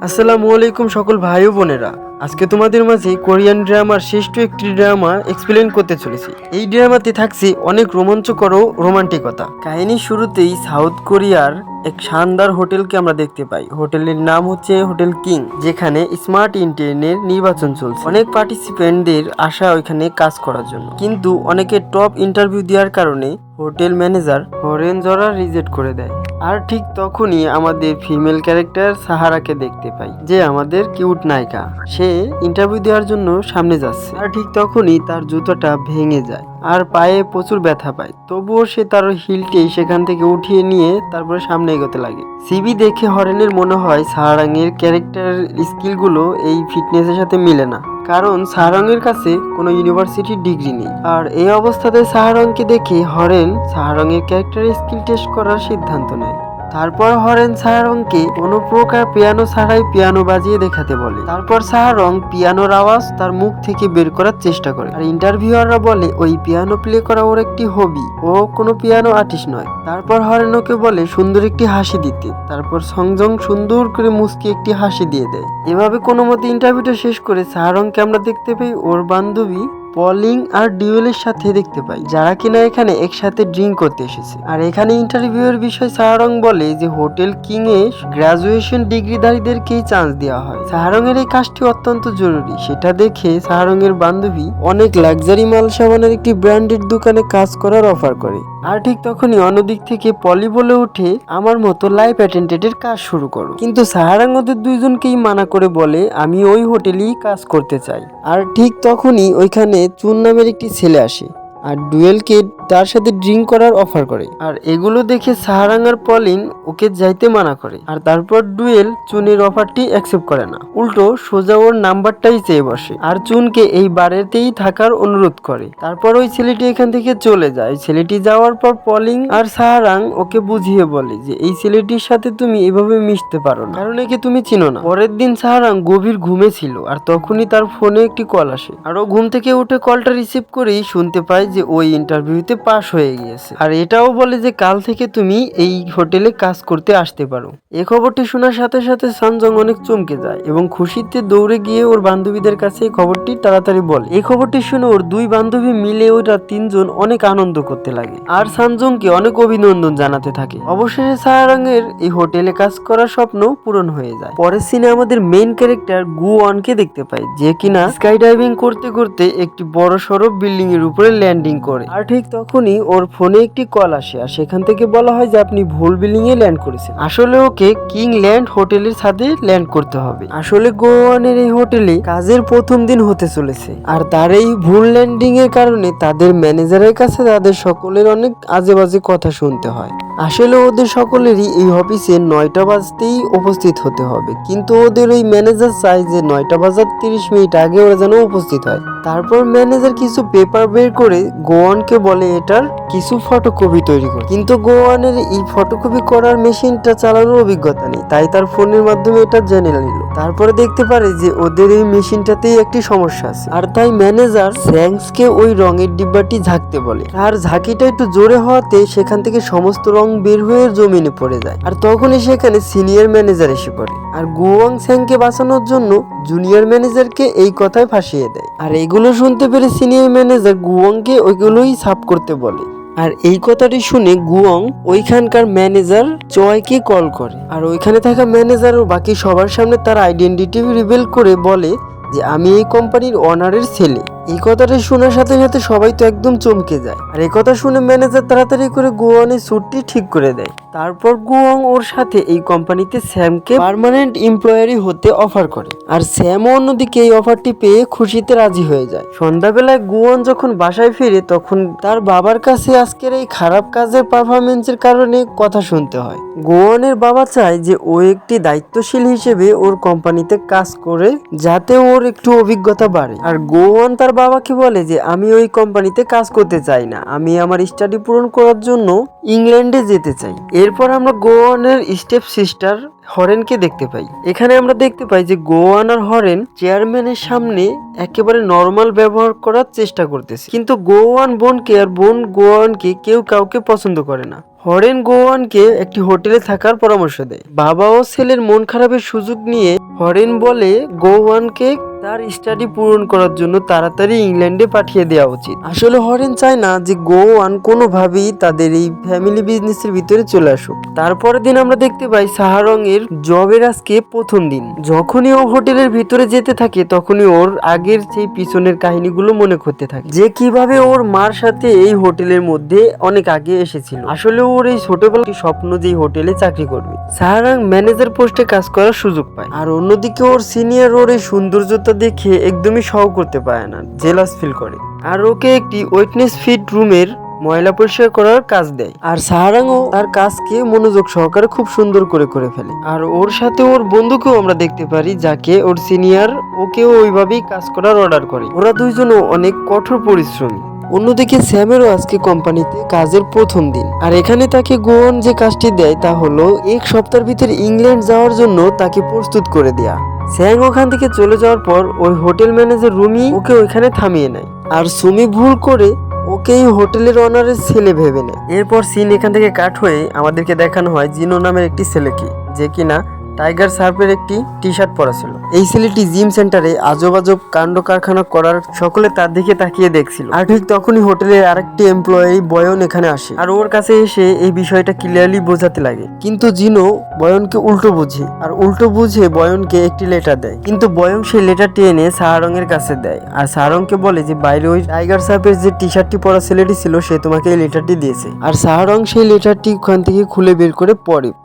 আসসালামু আলাইকুম সকল ভাই ও বোনেরা। আজকে তোমাদের মাঝে কোরিয়ান ড্রামার শ্রেষ্ঠ একটি ড্রামা এক্সপ্লেন করতে চলেছি। এই ড্রামাতে থাকছে অনেক রোমাঞ্চকর ও রোমান্টিকতা। কাহিনীর শুরুতেই সাউথ কোরিয়ার এক শানদার হোটেলকে আমরা দেখতে পাই। হোটেলের নাম হচ্ছে হোটেল কিং, যেখানে স্মার্ট ইন্টারনেট নির্বাচন চলছে। অনেক পার্টিসিপেন্টদের আশা ওইখানে কাজ করার জন্য, কিন্তু অনেকে টপ ইন্টারভিউ দেওয়ার কারণে হোটেল ম্যানেজার হরেন জরা রিজেক্ট করে দেয়। আর ঠিক তখনই আমাদের ফিমেল ক্যারেক্টার সাহারাকে দেখতে পাই, যে আমাদের কিউট নায়িকা। সে ইন্টারভিউ দেওয়ার জন্য সামনে যাচ্ছে, আর ঠিক তখনই তার জুতোটা ভেঙে যায় আর পায়ে প্রচুর ব্যথা পায়। তবুও সে তার হিলটি সেখান থেকে উঠিয়ে নিয়ে তারপরে সামনে এগোতে লাগে। সিবি দেখে হরেনের মনে হয় সাহারাংয়ের ক্যারেক্টার স্কিলগুলো এই ফিটনেসের সাথে মিলে না, কারণ সাহারাংয়ের কাছে কোনো ইউনিভার্সিটির ডিগ্রি নেই। আর এই অবস্থাতে সাহারাংকে দেখে হরেন সাহারাংয়ের ক্যারেক্টার স্কিল টেস্ট করার সিদ্ধান্ত নেয়। তারপর হরেন সাহারংকে কোনো প্রকার পিয়ানো ছাড়াই পিয়ানো বাজিয়ে দেখাতে বলে। তারপর সাহারং পিয়ানোর আওয়াজ তার মুখ থেকে বের করার চেষ্টা করে, আর ইন্টারভিউয়াররা বলে ওই পিয়ানো প্লে করা ওর একটি হবি, ও কোনো পিয়ানো আর্টিস্ট নয়। তারপর হরেন ওকে বলে সুন্দর একটি হাসি দিতে। তারপর সংজং সুন্দর করে মুস্কি একটি হাসি দিয়ে দেয়। এভাবে কোনো মতে ইন্টারভিউটা শেষ করে সাহারংকে আমরা দেখতে পাই ওর বান্ধবী পলিং আর ডিওয়েলের সাথে দেখতে পাই, যারা কিনা এখানে একসাথে ড্রিঙ্ক করতে এসেছে। আর এখানে ইন্টারভিউয়ের বিষয় সাহারং বলে যে হোটেল কিং এ গ্রাজুয়েশন ডিগ্রিধারীদেরকেই চান্স দেওয়া হয়। সাহারং এর এই কাজটি অত্যন্ত জরুরি। সেটা দেখে সাহারং এর বান্ধবী অনেক লাক্সারি মাল সাবানের একটি ব্র্যান্ডেড দোকানে কাজ করার অফার করে। আর ঠিক তখনই অন্যদিক থেকে পলি বলে ওঠে আমার মতো লাইফ অ্যাটেন্ডেন্টের কাজ শুরু করো। কিন্তু সাহারাং ওদের দুইজনকেই মানা করে বলে আমি ওই হোটেলেই কাজ করতে চাই। আর ঠিক তখনই ওইখানে চুন নামের একটি ছেলে আসে আর ডুয়েলকে তার সাথে ড্রিঙ্ক করার অফার করে। আর এগুলো দেখে সাহারাং আর পলিন ওকে যাইতে মানা করে। আর তারপর ডুয়েল চুনের অফারটি অ্যাকসেপ্ট করে না, উল্টো সোজা ওর নাম্বারটাই চেয়ে বসে আর চুনকে এই বাড়িতেই থাকার অনুরোধ করে। তারপর ওই ছেলেটি এখান থেকে চলে যায়। ছেলেটি যাওয়ার পর পলিং আর সাহারাং ওকে বুঝিয়ে বলে যে এই ছেলেটির সাথে তুমি এভাবে মিশতে পারো না, কারণ একে তুমি চিনো না। পরের দিন সাহারাং গভীর ঘুমে ছিল, আর তখনই তার ফোনে একটি কল আসে। আর ও ঘুম থেকে উঠে কলটা রিসিভ করেই শুনতে পায় যে ওই ইন্টারভিউতে পাস হয়ে গিয়েছে। আর এটাও বলে যে কাল থেকে তুমি এই হোটেলে কাজ করতে আসতে পারো। এই খবরটি শোনার সাথে সাথে সানজং অনেক চমকে যায় এবং খুশিতে দৌড়ে গিয়ে ওর বান্ধবীদের কাছে এই খবরটি তাড়াতাড়ি বলে। এই খবরটি শুনে ওর দুই বান্ধবী মিলে ওরা তিনজন অনেক আনন্দ করতে লাগে আর সানজংকে অনেক অভিনন্দন জানাতে থাকে। অবশেষে সাহারাং এর এই হোটেলে কাজ করার স্বপ্ন পূরণ হয়ে যায়। পরের সিনে আমাদের মেইন ক্যারেক্টার গুওয়ানকে দেখতে পাই, যে কিনা স্কাই ডাইভিং করতে করতে একটি বড় সড়ো বিল্ডিং এর উপরে ল্যান্ডিং করে। আর ঠিক তখনই ওর ফোনে একটি কল আসে, আর সেখান থেকে বলা হয় যে আপনি ভুল বিল্ডিং এ ল্যান্ড করেছেন। আসলে ওকে কিং ল্যান্ড হোটেলের সাথে ল্যান্ড করতে হবে। আসলে গোয়ানের এই হোটেলে কাজের প্রথম দিন হতে চলেছে, আর তার এই ভুল ল্যান্ডিং এর কারণে তাদের ম্যানেজারের কাছে তাদের সকলের অনেক আজে বাজে কথা শুনতে হয়। আসলে ওদের সকলেরই এই অফিসে 9টা বাজতেই উপস্থিত হতে হবে, কিন্তু ওদের ওই ম্যানেজার চায় যে 9টা বাজার 30 মিনিট আগে ওরা যেন উপস্থিত হয়। তারপর ম্যানেজার কিছু পেপার বের করে গোয়ানকে বলে এটার কিছু ফটোকপি তৈরি করে, কিন্তু গোয়ানের এই ফটোকপি করার মেশিনটা চালানোর অভিজ্ঞতা নেই, তাই তার ফোনের মাধ্যমে এটা জেনে নিল। তারপরে দেখতে পারে যে ওদের এই মেশিনটাতেই একটি সমস্যা আছে, আর তাই ম্যানেজার স্যাংসকে ওই রঙের ডিব্বাটি ঝাঁকতে বলে। আর ঝাঁকিটা একটু জোরে হওয়াতে সেখান থেকে সমস্ত রং বের হয়ে জমিনে পড়ে যায়। আর তখনই সেখানে সিনিয়র ম্যানেজার এসে পড়ে, আর গুয়াং স্যাংকে বাঁচানোর জন্য জুনিয়র ম্যানেজারকে এই কথায় ফাঁসিয়ে দেয়। আর এগুলো শুনতে পেরে সিনিয়র ম্যানেজার গুয়াংকে ওইগুলোই সাফ করতে বলে। আর এই কথাটি শুনে গুয়ং ওইখানকার ম্যানেজার চয়কে কল করে, আর ওইখানে থাকা ম্যানেজার ও বাকি সবার সামনে তার আইডেন্টিটি রিভিল করে বলে যে আমি এই কোম্পানির ওনারের ছেলে। এই কথাটা শোনার সাথে সাথে সবাই তো একদম চমকে যায়। আর এই কথা শুনে ম্যানেজার তাড়াতাড়ি করে গোয়ানের স্যুটটি ঠিক করে দেয়। তারপর গোয়াং ওর সাথে এই কোম্পানিতে স্যামকে পার্মানেন্ট এমপ্লয়ারি হতে অফার করে, আর স্যামও অন্যদিকে এই অফারটি পেয়ে খুশিতে রাজি হয়ে যায়। সন্ধ্যাবেলায় গোয়ান যখন বাসায় ফিরে তখন তার বাবার কাছে আজকের এই খারাপ কাজের পারফরমেন্সের কারণে কথা শুনতে হয়। গোয়ানের বাবা চায় যে ও একটি দায়িত্বশীল হিসেবে ওর কোম্পানিতে কাজ করে, যাতে ওর একটু অভিজ্ঞতা বাড়ে। আর গোয়ান তার বাবাকে বলে যে আমি ওই কোম্পানিতে কাজ করতে চাই না, আমি আমার স্টাডি পূরণ করার জন্য ইংল্যান্ডে যেতে চাই। এরপর আমরা গোয়ানের স্টেপ সিস্টার হরেনকে দেখতে পাই। এখানে আমরা দেখতে পাই যে গোয়ান আর হরেন চেয়ারম্যানের সামনে একেবারে নর্মাল ব্যবহার করার চেষ্টা করতেছে, কিন্তু গোয়ান বোনকে আর বোন গোয়ানকে কেউ কাউকে পছন্দ করে না। হরেন গোওয়ানকে একটি হোটেলে থাকার পরামর্শ দেয়। বাবা ও ছেলের মন খারাপের সুযোগ নিয়ে হরেন বলে গোওয়ানকে তার স্টাডি পূরণ করার জন্য তাড়াতাড়ি ইংল্যান্ডে পাঠিয়ে দেওয়া উচিত। আসলে হরেন চায় না যে গোওয়ান কোনোভাবেই তাদের এই ফ্যামিলি বিজনেসের ভিতরে চলে আসুক। তারপরের দিন আমরা দেখতে পাই সাহারং এর জবের আজকে প্রথম দিন। যখনই ও হোটেলের ভিতরে যেতে থাকে তখনই ওর আগের সেই পিছনের কাহিনীগুলো মনে করতে থাকে, যে কিভাবে ওর মার সাথে এই হোটেলের মধ্যে অনেক আগে এসেছিল। আসলে ওর এই ছোটবেলার স্বপ্ন যে হোটেলে চাকরি করবে। সাহারং ম্যানেজার পোস্টে কাজ করার সুযোগ পায়, আর অন্যদিকে ওর সিনিয়র ওর এই সৌন্দর্যতা দেখে একদমই সহ করতে পারে না, জেলাস ফিল করে, আর ওকে একটি উইটনেস ফিট রুমের ময়লা পরিষ্কার করার কাজ দেয়। আর সাহারাংও তার কাজকে মনোযোগ সহকারে খুব সুন্দর করে ফেলে। আর ওর সাথে ওর বন্ধুকেও আমরা দেখতে পারি, যাকে ওর সিনিয়র ওকেও ওইভাবেই কাজ করার অর্ডার করে। ওরা দুইজনও অনেক কঠোর পরিশ্রমী। অন্যদিকে স্যামেরও আজকে কোম্পানিতে কাজের প্রথম দিন, আর এখানে তাকে গোওয়ান যে কাজটি দেয় তা হলো এক সপ্তাহের ভিতরে ইংল্যান্ড যাওয়ার জন্য তাকে প্রস্তুত করে দেয়া। স্যাং ওখান থেকে চলে যাওয়ার পর ওই হোটেল ম্যানেজার রুমি ওকে ওইখানে থামিয়ে নেয়, আর সুমি ভুল করে ওকে এই হোটেলের অনারের ছেলে ভেবে নেয়। এরপর সিন এখান থেকে কাট হয়ে আমাদেরকে দেখানো হয় জিনো নামের একটি ছেলেকে, যে কিনা টাইগার সার্ফের একটি টি শার্ট পরা ছিল। এই ছেলেটি জিম সেন্টারে আজব আজব কাণ্ড কারখানা করার সকলে তার দিকে তাকিয়ে দেখছিল। আর ঠিক তখনই হোটেলের আরেকটি এমপ্লয়ি বয়ন এখানে আসে, আর ওর কাছে এসে এই বিষয়টা ক্লিয়ারলি বোঝাতে লাগে। কিন্তু জিনো বয়নকে উল্টো বুঝে, আর উল্টো বুঝে বয়নকে একটি লেটার দেয়। কিন্তু বয়ন সেই লেটারটি এনে সাহারং এর কাছে দেয়, আর সাহারংকে বলে যে বাইরে ওই টাইগার সার্ফের যে টি শার্টটি পরা ছেলেটি ছিল সে তোমাকে এই লেটারটি দিয়েছে। আর সাহারং সেই লেটারটি ওখান থেকে খুলে বের করে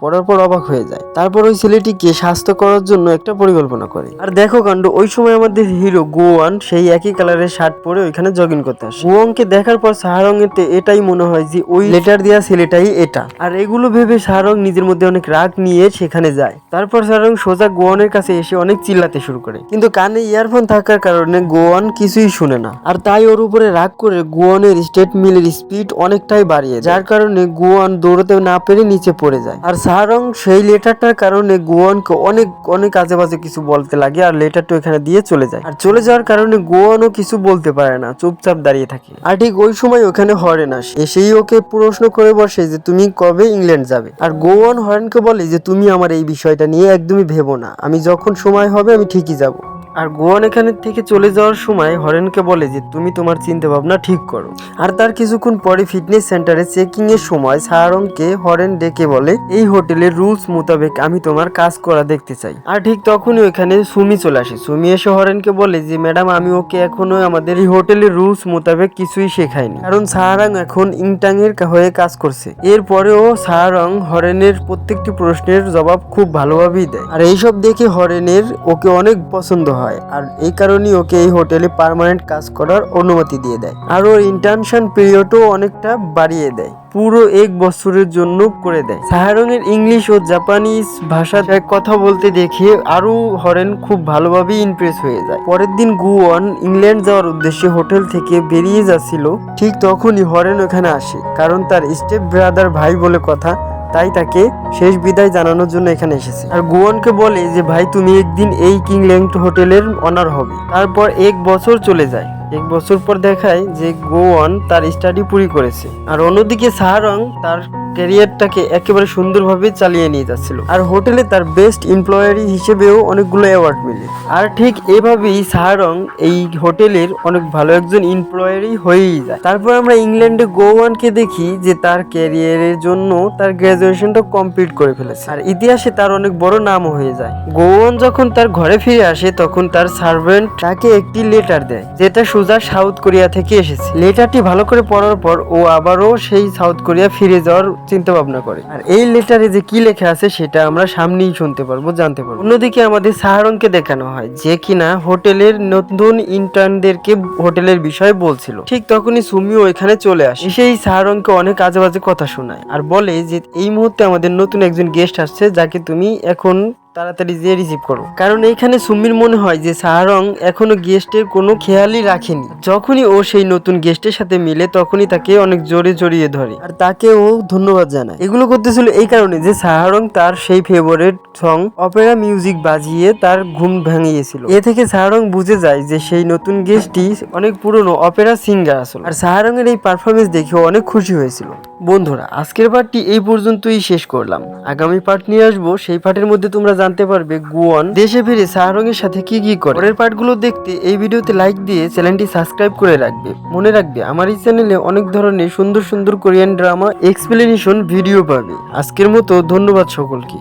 পড়ার পর অবাক হয়ে যায়। তারপর ওই ছেলেটিকে স্বাস্থ্য করার জন্য একটা পরিকল্পনা করে। আর দেখো কাণ্ড, ওই সময় আমাদের হিরো গোওয়ান সেই একই কালারের শার্ট পরে ওইখানে জগিং করতে আসে। গোওয়ানকে দেখার পর সাহারং এতে এটাই মনে হয় যে ওই লেটার দেওয়া ছেলেটাই এটা। আর এগুলো ভেবে সাহারং নিজের মধ্যে অনেক রাগ নিয়ে সেখানে যায়। তারপর সাহারং সোজা গোওয়ানের কাছে এসে অনেক চিল্লাতে শুরু করে, কিন্তু কানে ইয়ারফোন থাকার কারণে গোওয়ান কিছুই শুনে না। আর তাই ওর উপরে রাগ করে গোওয়ানের স্টেট মিলের স্পিড অনেকটাই বাড়িয়ে, যার কারণে গোওয়ান দৌড়তে না পেরে নিচে পড়ে যায়। আর সাহারং সেই লেটারটার কারণে গোওয়ানকে অনেক আজে বাজে কিছু বলতে লাগে, আর লেটারটা এখানে দিয়ে চলে যায়। আর চলে যাওয়ার কারণে গোওয়ানও কিছু বলতে পারে না, চুপচাপ দাঁড়িয়ে থাকে। আর ঠিক ওই সময় ওখানে হরেন আসে, এসেই ওকে প্রশ্ন করে বসে যে তুমি কবে ইংল্যান্ড যাবে। আর গোওয়ান হরেনকে বলে যে তুমি আমার এই বিষয়টা নিয়ে একদমই ভেবো না, আমি যখন সময় হবে আমি ঠিকই যাব। আর গোওয়ান এখানে থেকে চলে যাওয়ার সময় হরেনকে বলে যে তুমি তোমার চিন্তা ভাবনা ঠিক করো। আর তার কিছুক্ষণ পরে ফিটনেস সেন্টারে চেকিং এর সময় সাহারংকে হরেন ডেকে বলে এই হোটেলের রুলস মোতাবেক আমি তোমার কাজ করা দেখতে চাই। আর ঠিক তখনই ওখানে সুমি চলে আসে। সুমি এসে হরেনকে বলে যে ম্যাডাম, আমি ওকে এখনো আমাদের এই হোটেলের রুলস মোতাবেক কিছুই শেখাইনি, কারণ সাহারং এখন ইংটাং এর হয়ে কাজ করছে। এরপরেও সাহারং হরেনের প্রত্যেকটি প্রশ্নের জবাব খুব ভালোভাবেই দেয়। আর এইসব দেখে হরেনের ওকে অনেক পছন্দ হয়, আর এই কারণেই ওকে এই হোটেলে পার্মানেন্ট কাজ করার অনুমতি দিয়ে দেয়। আর ওর ইন্টার্নশিপ পিরিয়ডও অনেকটা বাড়িয়ে দেয়, পুরো 1 বছরের জন্য করে দেয়। সাহারং এর ইংলিশ ও জাপানিজ ভাষায় কথা বলতে দেখে আরো হরেন খুব ভালোভাবে ইমপ্রেস হয়ে যায়। পরের দিন গোওয়ান ইংল্যান্ড যাওয়ার উদ্দেশ্যে হোটেল থেকে বেরিয়ে যাচ্ছিল, ঠিক তখনই হরেন ওখানে আসে, কারণ তার স্টেপ ব্রাদার ভাই বলে কথা, তাই তাকে শেষ বিদায় জানানোর জন্য এখানে এসেছে। আর গোওয়ানকে বলে যে ভাই তুমি একদিন এই কিংল্যান্ড হোটেলের অনার হবে। তারপর 1 বছর চলে যায়। 1 বছর পর দেখায় যে গোওয়ান তার স্টাডি পুরি করেছে, আর অন্যদিকে সাহারং তার ক্যারিয়ারটাকে একেবারে সুন্দরভাবে চালিয়ে নিয়ে যাচ্ছিল। আর হোটেলে তার বেস্ট এমপ্লয়ারি হিসেবেও অনেকগুলো অ্যাওয়ার্ড মিলে। আর ঠিক এভাবেই সাহারং এই হোটেলের অনেক ভালো একজন এমপ্লয়ারি হয়েই যায়। তারপর আমরা ইংল্যান্ডে গোওয়ানকে দেখি যে তার ক্যারিয়ারের জন্য তার গ্রাজুয়েশনটা কমপ্লিট করে ফেলেছে, আর ইতিহাসে তার অনেক বড় নামও হয়ে যায়। গোওয়ান যখন তার ঘরে ফিরে আসে তখন তার সার্ভেন্ট তাকে একটি লেটার দেয়, যেটা সোজা সাউথ কোরিয়া থেকে এসেছে। লেটারটি ভালো করে পড়ার পর ও আবারও সেই সাউথ কোরিয়া ফিরে যাওয়ার চিন্তা ভাবনা করে। আর এই লেটারে যে কি লেখা আছে সেটা আমরা সামনেই শুনতে পারবো, জানতে পারবো। অন্যদিকে আমাদের সাহারংকে দেখানো হয় যে কিনা হোটেলের নতুন ইন্টার্নদেরকে হোটেলের বিষয় বলছিল। ঠিক তখনই সুমিও এখানে চলে আসে, সেই সাহারংকে অনেক আজে বাজে কথা শোনায়, আর বলে যে এই মুহূর্তে আমাদের নতুন একজন গেস্ট আসছে, যাকে তুমি এখন তাড়াতাড়ি যে রিসিভ করো। কারণ এইখানে সুমির মনে হয় যে সাহারং এখনো গেস্টের কোনো খেয়ালই রাখেনি। যখনই ও সেই নতুন গেস্টের সাথে মিলে তখনই তাকে অনেক জোরে জড়িয়ে ধরে, আর তাকে ও ধন্যবাদ জানায়। এগুলো করতেছিল এই কারণে যে সাহারং তার সেই ফেভারিট সং অপেরা মিউজিক বাজিয়ে তার ঘুম ভাঙিয়েছিল। এ থেকে সাহারং বুঝে যায় যে সেই নতুন গেস্টটি অনেক পুরনো অপেরা সিঙ্গার আসলে। আর সাহারং এর এই পারফরমেন্স দেখে অনেক খুশি হয়েছিল। বন্ধুরা আজকের পার্টটি এই পর্যন্তই শেষ করলাম। আগামী পার্ট নিয়ে আসবো, সেই পার্টের মধ্যে তোমরা জানতে পারবে গুয়ন দেশে ফিরে শাহরঙের সাথে কি কি করে। পরের পার্টগুলো দেখতে এই ভিডিওতে লাইক দিয়ে চ্যানেলটি সাবস্ক্রাইব করে রাখবে। মনে রাখবে আমার এই চ্যানেলে অনেক ধরনের সুন্দর সুন্দর কোরিয়ান ড্রামা এক্সপ্লেনেশন ভিডিও পাবে। আজকের মতো ধন্যবাদ সকলকে।